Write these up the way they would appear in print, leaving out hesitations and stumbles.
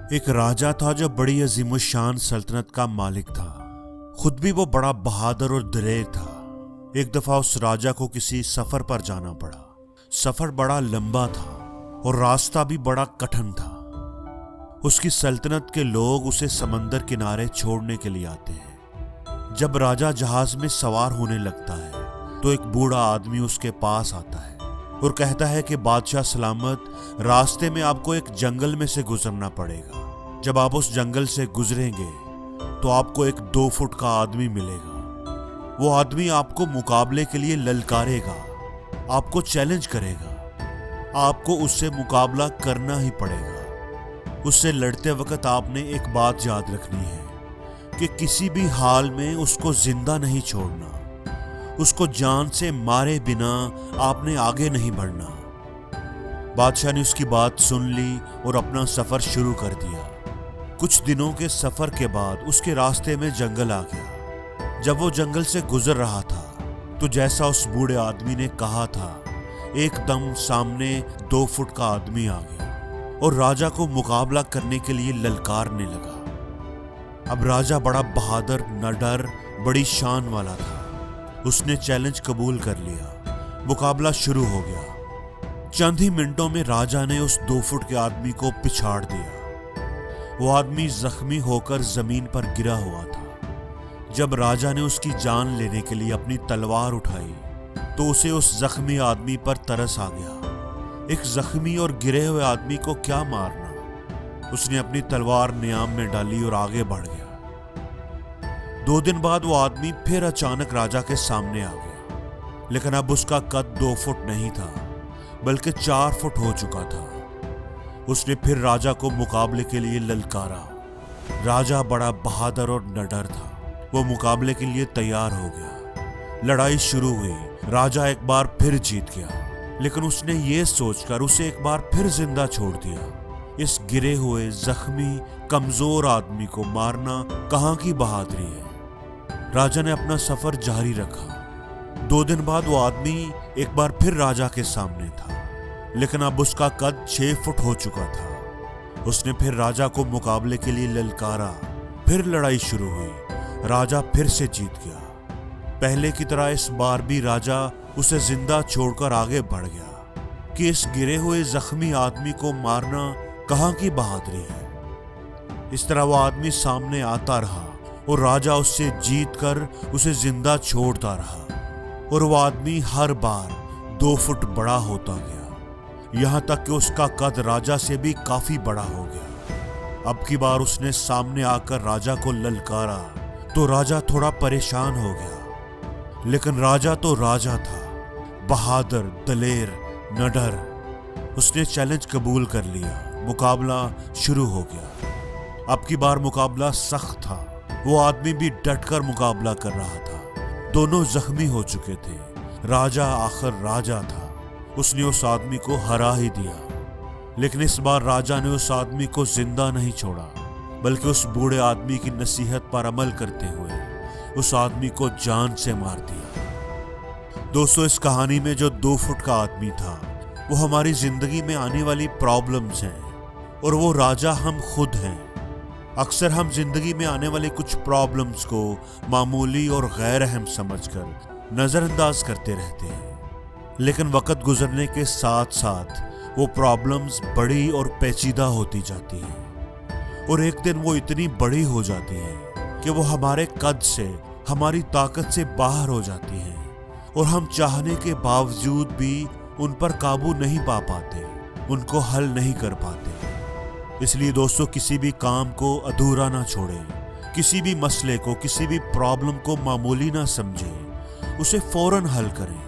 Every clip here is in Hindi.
एक राजा था जो बड़ी अजीमुशान सल्तनत का मालिक था। खुद भी वो बड़ा बहादुर और दिलेर था। एक दफा उस राजा को किसी सफर पर जाना पड़ा। सफर बड़ा लंबा था और रास्ता भी बड़ा कठिन था। उसकी सल्तनत के लोग उसे समंदर किनारे छोड़ने के लिए आते हैं। जब राजा जहाज में सवार होने लगता है तो एक बूढ़ा आदमी उसके पास आता है और कहता है कि बादशाह सलामत, रास्ते में आपको एक जंगल में से गुजरना पड़ेगा। जब आप उस जंगल से गुजरेंगे तो आपको एक 2 फुट का आदमी मिलेगा। वो आदमी आपको मुकाबले के लिए ललकारेगा, आपको चैलेंज करेगा। आपको उससे मुकाबला करना ही पड़ेगा। उससे लड़ते वक्त आपने एक बात याद रखनी है कि किसी भी हाल में उसको जिंदा नहीं छोड़ना। उसको जान से मारे बिना आपने आगे नहीं बढ़ना। बादशाह ने उसकी बात सुन ली और अपना सफर शुरू कर दिया। कुछ दिनों के सफर के बाद उसके रास्ते में जंगल आ गया। जब वो जंगल से गुजर रहा था तो जैसा उस बूढ़े आदमी ने कहा था, एकदम सामने 2 फुट का आदमी आ गया और राजा को मुकाबला करने के लिए ललकारने लगा। अब राजा बड़ा बहादुर, निडर, बड़ी शान वाला था। उसने चैलेंज कबूल कर लिया। मुकाबला शुरू हो गया। चंद ही मिनटों में राजा ने उस 2 फुट के आदमी को पिछाड़ दिया। वो आदमी जख्मी होकर जमीन पर गिरा हुआ था। जब राजा ने उसकी जान लेने के लिए अपनी तलवार उठाई तो उसे उस जख्मी आदमी पर तरस आ गया। एक जख्मी और गिरे हुए आदमी को क्या मारना। उसने अपनी तलवार नियाम में डाली और आगे बढ़ गया। 2 दिन बाद वो आदमी फिर अचानक राजा के सामने आ गया, लेकिन अब उसका कद 2 फुट नहीं था बल्कि 4 फुट हो चुका था। उसने फिर राजा को मुकाबले के लिए ललकारा। राजा बड़ा बहादुर और निडर था। वो मुकाबले के लिए तैयार हो गया। लड़ाई शुरू हुई। राजा एक बार फिर जीत गया, लेकिन उसने ये सोचकर उसे एक बार फिर जिंदा छोड़ दिया। इस गिरे हुए, जख्मी, कमजोर आदमी को मारना कहाँ की बहादुरी है। राजा ने अपना सफर जारी रखा। 2 दिन बाद वो आदमी एक बार फिर राजा के सामने था, लेकिन अब उसका कद 6 फुट हो चुका था। उसने फिर राजा को मुकाबले के लिए ललकारा। फिर लड़ाई शुरू हुई। राजा फिर से जीत गया। पहले की तरह इस बार भी राजा उसे जिंदा छोड़कर आगे बढ़ गया कि इस गिरे हुए जख्मी आदमी को मारना कहाँ की बहादुरी है। इस तरह वो आदमी सामने आता रहा और राजा उससे जीतकर उसे जिंदा छोड़ता रहा और वो आदमी हर बार 2 फुट बड़ा होता गया, यहाँ तक कि उसका कद राजा से भी काफी बड़ा हो गया। अब की बार उसने सामने आकर राजा को ललकारा तो राजा थोड़ा परेशान हो गया, लेकिन राजा तो राजा था, बहादुर, दलेर, निडर। उसने चैलेंज कबूल कर लिया। मुकाबला शुरू हो गया। अब की बार मुकाबला सख्त था। वो आदमी भी डटकर मुकाबला कर रहा था। दोनों जख्मी हो चुके थे। राजा आखिर राजा था। उसने उस आदमी को हरा ही दिया, लेकिन इस बार राजा ने उस आदमी को जिंदा नहीं छोड़ा, बल्कि उस बूढ़े आदमी की नसीहत पर अमल करते हुए उस आदमी को जान से मार दिया। दोस्तों, इस कहानी में जो 2 फुट का आदमी था वो हमारी जिंदगी में आने वाली प्रॉब्लम्स हैं और वो राजा हम खुद हैं। अक्सर हम जिंदगी में आने वाली कुछ प्रॉब्लम्स को मामूली और गैर अहम समझकर नजरअंदाज करते रहते हैं, लेकिन वक्त गुजरने के साथ साथ वो प्रॉब्लम्स बड़ी और पेचीदा होती जाती हैं और एक दिन वो इतनी बड़ी हो जाती हैं कि वो हमारे कद से, हमारी ताकत से बाहर हो जाती हैं और हम चाहने के बावजूद भी उन पर काबू नहीं पा पाते, उनको हल नहीं कर पाते। इसलिए दोस्तों, किसी भी काम को अधूरा ना छोड़ें, किसी भी मसले को, किसी भी प्रॉब्लम को मामूली ना समझें, उसे फौरन हल करें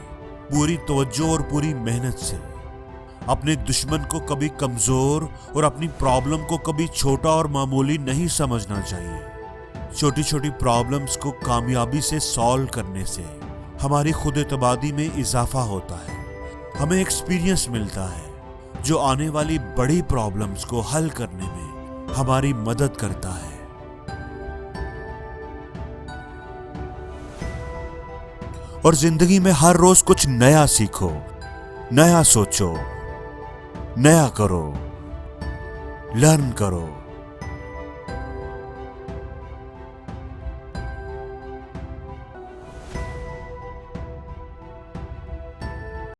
पूरी तवज्जो और पूरी मेहनत से। अपने दुश्मन को कभी कमजोर और अपनी प्रॉब्लम को कभी छोटा और मामूली नहीं समझना चाहिए। छोटी छोटी प्रॉब्लम्स को कामयाबी से सॉल्व करने से हमारी खुद एतमादी में इजाफा होता है। हमें एक्सपीरियंस मिलता है जो आने वाली बड़ी प्रॉब्लम्स को हल करने में हमारी मदद करता है। और जिंदगी में हर रोज कुछ नया सीखो, नया सोचो, नया करो, लर्न करो।